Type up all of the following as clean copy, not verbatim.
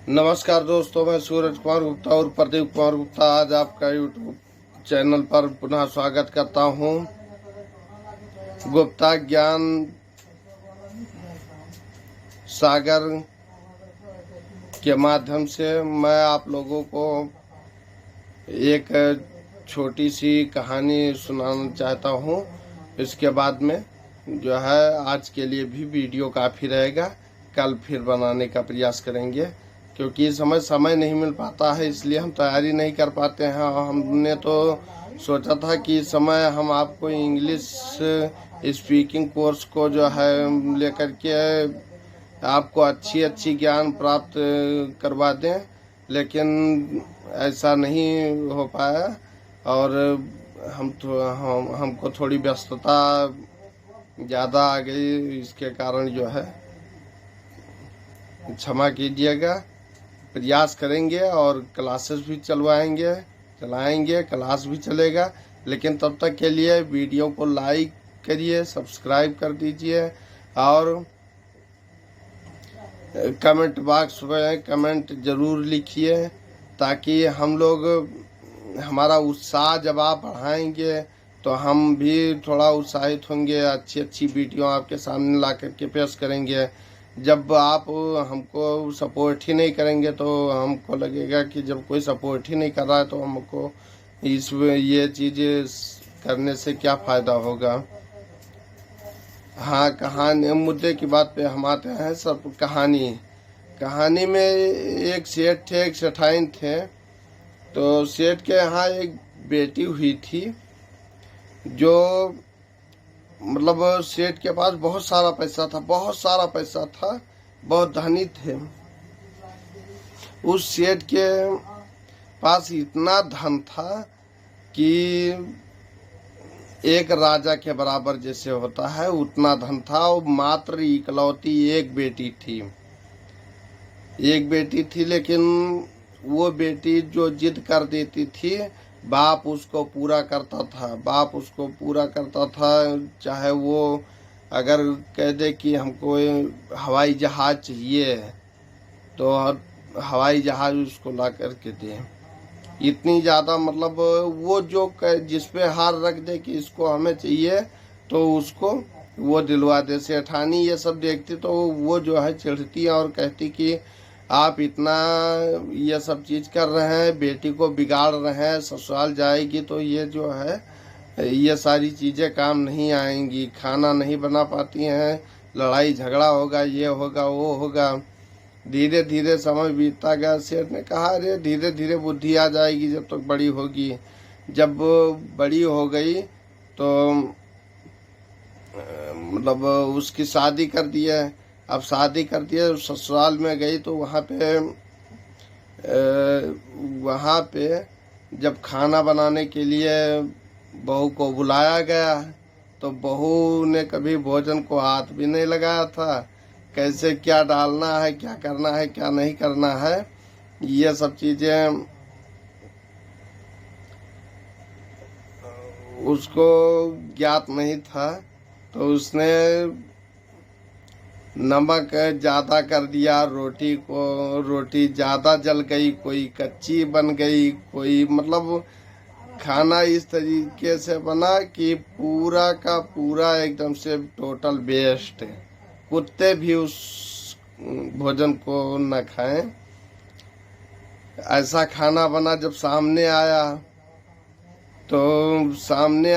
नमस्कार दोस्तों, मैं सूरज कुमार गुप्ता और प्रदीप कुमार गुप्ता आज आपका यूट्यूब चैनल पर पुनः स्वागत करता हूं। गुप्ता ज्ञान सागर के माध्यम से मैं आप लोगों को एक छोटी सी कहानी सुनाना चाहता हूं। इसके बाद में जो है आज के लिए भी वीडियो काफ़ी रहेगा, कल फिर बनाने का प्रयास करेंगे क्योंकि इस समय नहीं मिल पाता है, इसलिए हम तैयारी नहीं कर पाते हैं। हमने तो सोचा था कि इस समय हम आपको इंग्लिश स्पीकिंग कोर्स को जो है लेकर के आपको अच्छी ज्ञान प्राप्त करवा दें, लेकिन ऐसा नहीं हो पाया और हमको थोड़ी व्यस्तता ज़्यादा आ गई। इसके कारण जो है क्षमा कीजिएगा। प्रयास करेंगे और क्लासेस भी चलाएंगे, क्लास भी चलेगा, लेकिन तब तक के लिए वीडियो को लाइक करिए, सब्सक्राइब कर दीजिए और कमेंट बॉक्स में कमेंट ज़रूर लिखिए ताकि हम लोग हमारा उत्साह जब आप बढ़ाएंगे तो हम भी थोड़ा उत्साहित होंगे, अच्छी वीडियो आपके सामने ला करके पेश करेंगे। जब आप हमको सपोर्ट ही नहीं करेंगे तो हमको लगेगा कि जब कोई सपोर्ट ही नहीं कर रहा है तो हमको ये चीज़ें करने से क्या फ़ायदा होगा। हाँ, कहानी मुद्दे की बात पे हम आते हैं। सब कहानी में एक सेठ थे, एक सेठाइन थे। तो सेठ के यहाँ एक बेटी हुई थी जो मतलब सेठ के पास बहुत सारा पैसा था, बहुत धनी थे। उस सेठ के पास इतना धन था कि एक राजा के बराबर जैसे होता है उतना धन था। और मात्र इकलौती एक बेटी थी, लेकिन वो बेटी जो जिद कर देती थी बाप उसको पूरा करता था। चाहे वो अगर कह दे कि हमको हवाई जहाज चाहिए तो हवाई जहाज उसको ला करके दे। इतनी ज़्यादा मतलब वो जो जिस पे हार रख दे कि इसको हमें चाहिए तो उसको वो दिलवा दे। सेठानी ये सब देखती तो वो जो है चिढ़ती और कहती कि आप इतना ये सब चीज़ कर रहे हैं, बेटी को बिगाड़ रहे हैं, ससुराल जाएगी तो ये जो है ये सारी चीज़ें काम नहीं आएंगी, खाना नहीं बना पाती हैं, लड़ाई झगड़ा होगा, ये होगा वो होगा। धीरे धीरे समय बीतता गया। सेठ ने कहा अरे धीरे धीरे बुद्धि आ जाएगी जब तक बड़ी होगी। जब बड़ी हो गई तो मतलब उसकी शादी कर दिया। अब शादी कर दिया, ससुराल में गई तो वहाँ पे जब खाना बनाने के लिए बहू को बुलाया गया तो बहू ने कभी भोजन को हाथ भी नहीं लगाया था। कैसे क्या डालना है, क्या करना है, क्या नहीं करना है, ये सब चीज़ें उसको ज्ञात नहीं था। तो उसने नमक ज़्यादा कर दिया, रोटी ज़्यादा जल गई, कोई कच्ची बन गई, कोई मतलब खाना इस तरीके से बना कि पूरा का पूरा एकदम से टोटल वेस्ट। कुत्ते भी उस भोजन को न खाएं, ऐसा खाना बना। जब सामने आया तो सामने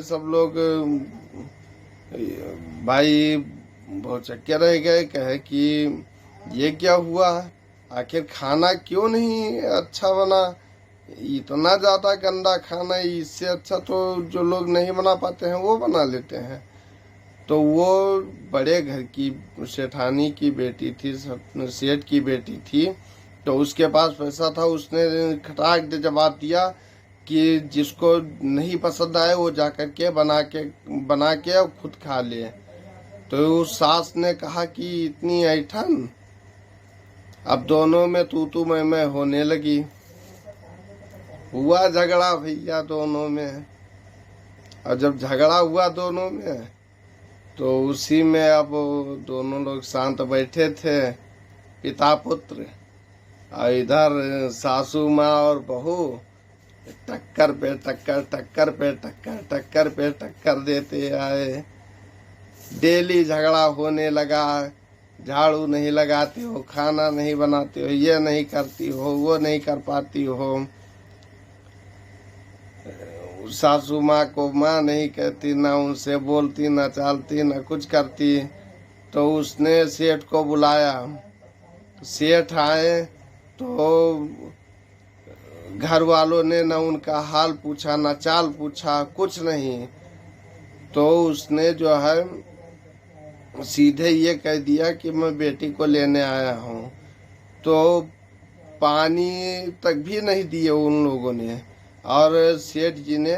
सब लोग भाई बहुत चक्के रह गए, कहे कि ये क्या हुआ, आखिर खाना क्यों नहीं अच्छा बना, इतना ज़्यादा गंदा खाना, इससे अच्छा तो जो लोग नहीं बना पाते हैं वो बना लेते हैं। तो वो बड़े घर की सेठानी की बेटी थी, सेठ की बेटी थी, तो उसके पास पैसा था। उसने खटाक दे जवाब दिया कि जिसको नहीं पसंद आए वो जाकर के बना के खुद खा ले। तो उस सास ने कहा कि इतनी ऐठन। अब दोनों में तू मैं होने लगी। हुआ झगड़ा भैया दोनों में। और जब झगड़ा हुआ दोनों में तो उसी में अब दोनों लोग शांत बैठे थे। पिता पुत्र, और इधर सासू माँ और बहू टक्कर पे टक्कर, टक्कर पे टक्कर, टक्कर पे टक्कर देते आए। डेली झगड़ा होने लगा, झाड़ू नहीं लगाते हो, खाना नहीं बनाते हो, ये नहीं करती हो, वो नहीं कर पाती हो। सासू माँ को माँ नहीं कहती, ना उनसे बोलती, ना चालती, ना कुछ करती। तो उसने सेठ को बुलाया। सेठ आए तो घर वालों ने न उनका हाल पूछा, ना चाल पूछा, कुछ नहीं। तो उसने जो है सीधे ये कह दिया कि मैं बेटी को लेने आया हूँ। तो पानी तक भी नहीं दिए उन लोगों ने। और सेठ जी ने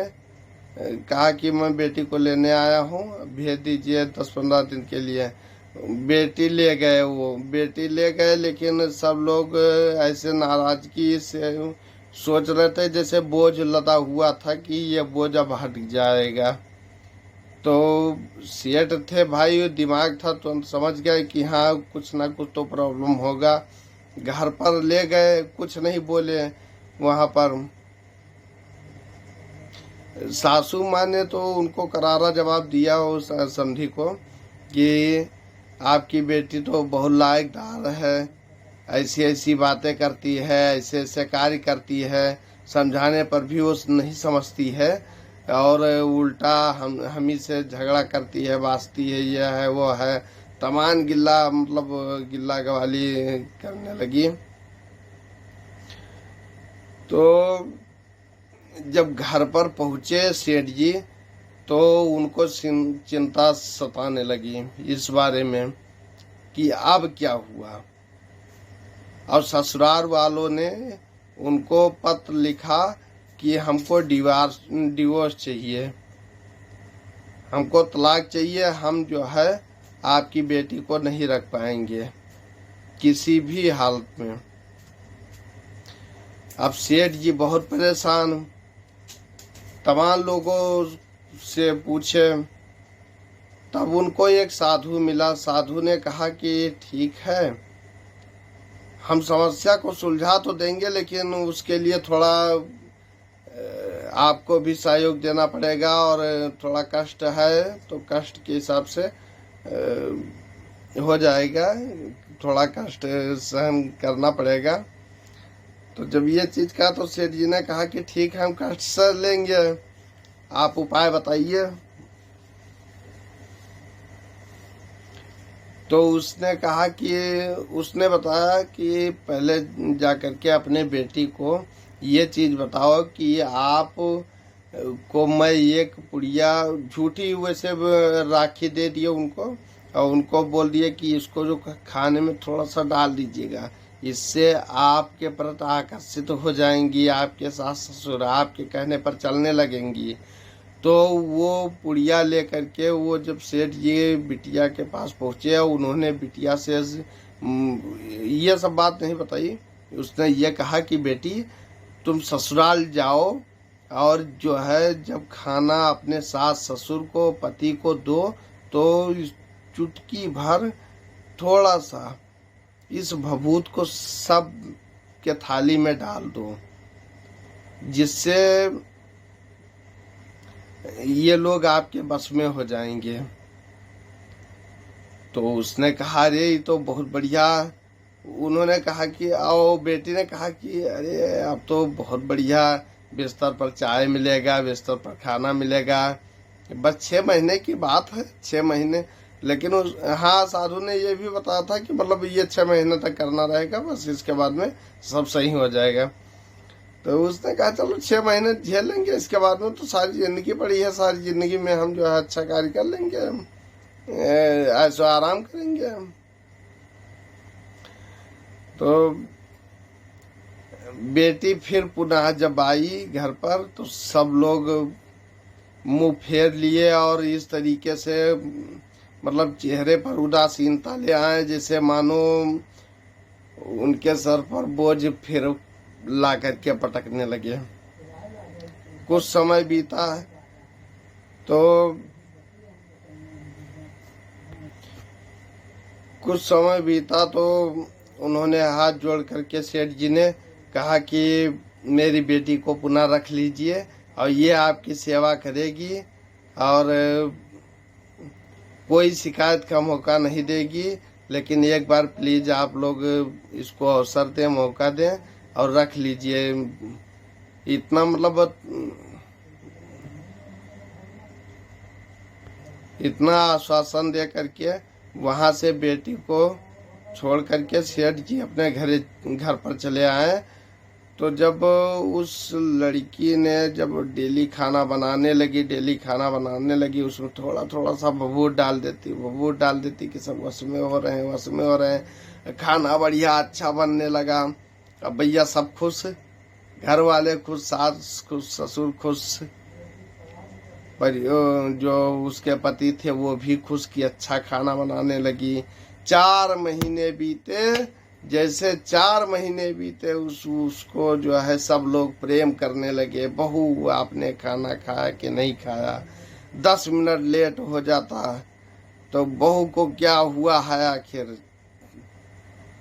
कहा कि मैं बेटी को लेने आया हूँ, भेज दीजिए 10-15 दिन के लिए। बेटी ले गए, वो बेटी ले गए, लेकिन सब लोग ऐसे नाराजगी से सोच रहे थे जैसे बोझ लदा हुआ था कि ये बोझ अब हट जाएगा। तो सेठ थे भाई, दिमाग था तो समझ गए कि हाँ कुछ ना कुछ तो प्रॉब्लम होगा। घर पर ले गए, कुछ नहीं बोले। वहाँ पर सासू माँ ने तो उनको करारा जवाब दिया उस समधी को कि आपकी बेटी तो बहुत लायकदार है, ऐसी ऐसी बातें करती है, ऐसे ऐसे कार्य करती है, समझाने पर भी वो नहीं समझती है, और उल्टा हम ही से झगड़ा करती है, वास्ती है, यह है वो है, तमाम गिल्ला, मतलब गिल्ला गवाली करने लगी। तो जब घर पर पहुँचे सेठ जी, तो उनको चिंता सताने लगी इस बारे में कि अब क्या हुआ। और ससुराल वालों ने उनको पत्र लिखा कि हमको डिवोर्स चाहिए, हमको तलाक चाहिए, हम जो है आपकी बेटी को नहीं रख पाएंगे किसी भी हालत में। अब सेठ जी बहुत परेशान, तमाम लोगों से पूछे। तब उनको एक साधु मिला। साधु ने कहा कि ठीक है, हम समस्या को सुलझा तो देंगे, लेकिन उसके लिए थोड़ा आपको भी सहयोग देना पड़ेगा, और थोड़ा कष्ट है तो कष्ट के हिसाब से हो जाएगा, थोड़ा कष्ट सहन करना पड़ेगा। तो जब ये चीज़ कहा तो सेठ जी ने कहा कि ठीक है, हम कष्ट सह लेंगे, आप उपाय बताइए। तो उसने कहा कि उसने बताया कि पहले जाकर के अपने बेटी को ये चीज़ बताओ कि आप को मैं एक पुड़िया झूठी वैसे राखी दे दिए उनको, और उनको बोल दिए कि इसको जो खाने में थोड़ा सा डाल दीजिएगा, इससे आपके प्रति आकर्षित हो जाएंगी, आपके सास ससुर आपके कहने पर चलने लगेंगी। तो वो पुड़िया लेकर के वो जब सेठ जी बिटिया के पास पहुँचे, उन्होंने बिटिया से ये सब बात नहीं बताई। उसने ये कहा कि बेटी तुम ससुराल जाओ, और जो है जब खाना अपने सास ससुर को, पति को दो, तो चुटकी भर थोड़ा सा इस भभूत को सब के थाली में डाल दो, जिससे ये लोग आपके बस में हो जाएंगे। तो उसने कहा अरे ये तो बहुत बढ़िया। उन्होंने कहा कि आओ, बेटी ने कहा कि अरे अब तो बहुत बढ़िया, बिस्तर पर चाय मिलेगा, बिस्तर पर खाना मिलेगा। बस 6 महीने की बात है, 6 महीने। लेकिन हाँ, साधु ने ये भी बताया था कि मतलब ये 6 महीने तक करना रहेगा, बस इसके बाद में सब सही हो जाएगा। तो उसने कहा चलो 6 महीने झेल लेंगे, इसके बाद में तो सारी जिंदगी पड़ी है, सारी जिंदगी में हम जो है अच्छा कार्य कर लेंगे, ऐसा आराम करेंगे। तो बेटी फिर पुनः जब आई घर पर, तो सब लोग मुंह फेर लिए, और इस तरीके से मतलब चेहरे पर उदासीनता ले आए, जैसे मानो उनके सर पर बोझ फिर ला करके पटकने लगे। कुछ समय बीता, तो उन्होंने हाथ जोड़ करके सेठ जी ने कहा कि मेरी बेटी को पुनः रख लीजिए और ये आपकी सेवा करेगी और कोई शिकायत का मौका नहीं देगी, लेकिन एक बार प्लीज आप लोग इसको अवसर दें, मौका दें और रख लीजिए। इतना मतलब इतना आश्वासन दे करके वहां से बेटी को छोड़ करके सेठ जी अपने घर पर चले आए। तो जब उस लड़की ने जब डेली खाना बनाने लगी उसमें थोड़ा थोड़ा सा भभूत डाल देती कि सब वश में हो रहे हैं। खाना बढ़िया अच्छा बनने लगा। अब भैया सब खुश, घर वाले खुश, सास खुश, ससुर खुश, पर जो उसके पति थे वो भी खुश कि अच्छा खाना बनाने लगी। 4 महीने बीते, जैसे 4 महीने बीते उसको जो है सब लोग प्रेम करने लगे। बहू आपने खाना खाया कि नहीं खाया, 10 मिनट लेट हो जाता तो बहू को क्या हुआ है, आखिर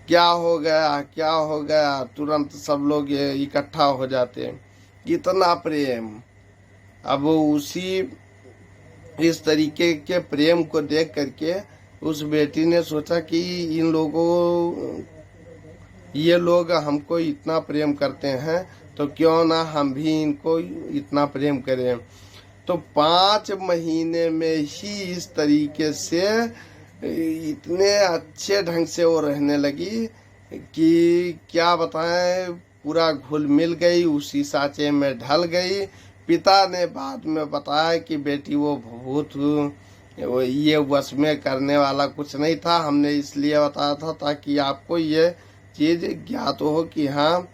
क्या हो गया, तुरंत सब लोग इकट्ठा हो जाते। इतना प्रेम। अब उसी इस तरीके के प्रेम को देख करके उस बेटी ने सोचा कि ये लोग हमको इतना प्रेम करते हैं तो क्यों ना हम भी इनको इतना प्रेम करें। तो 5 महीने में ही इस तरीके से इतने अच्छे ढंग से वो रहने लगी कि क्या बताएं, पूरा घुल मिल गई, उसी सांचे में ढल गई। पिता ने बाद में बताया कि बेटी वो भूत ये वश में करने वाला कुछ नहीं था, हमने इसलिए बताया था ताकि आपको ये चीज ज्ञात हो कि हाँ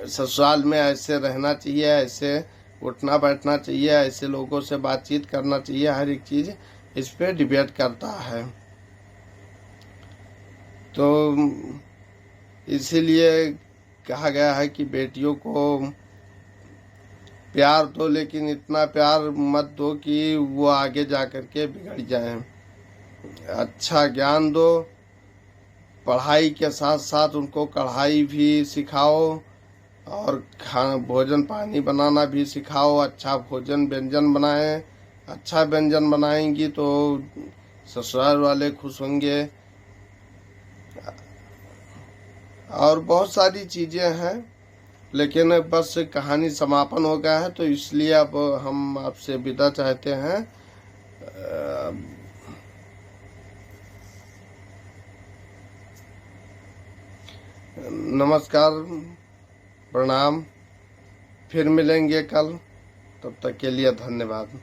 ससुराल में ऐसे रहना चाहिए, ऐसे उठना बैठना चाहिए, ऐसे लोगों से बातचीत करना चाहिए। हर एक चीज इस पे डिबेट करता है। तो इसीलिए कहा गया है कि बेटियों को प्यार दो, लेकिन इतना प्यार मत दो कि वो आगे जा करके बिगड़ जाएं। अच्छा ज्ञान दो, पढ़ाई के साथ साथ उनको कढ़ाई भी सिखाओ और भोजन पानी बनाना भी सिखाओ। अच्छा भोजन व्यंजन बनाएं, अच्छा व्यंजन बनाएंगी तो ससुराल वाले खुश होंगे। और बहुत सारी चीजें हैं, लेकिन बस कहानी समापन हो गया है तो इसलिए अब हम आपसे विदा चाहते हैं। नमस्कार, प्रणाम, फिर मिलेंगे कल, तब तक के लिए धन्यवाद।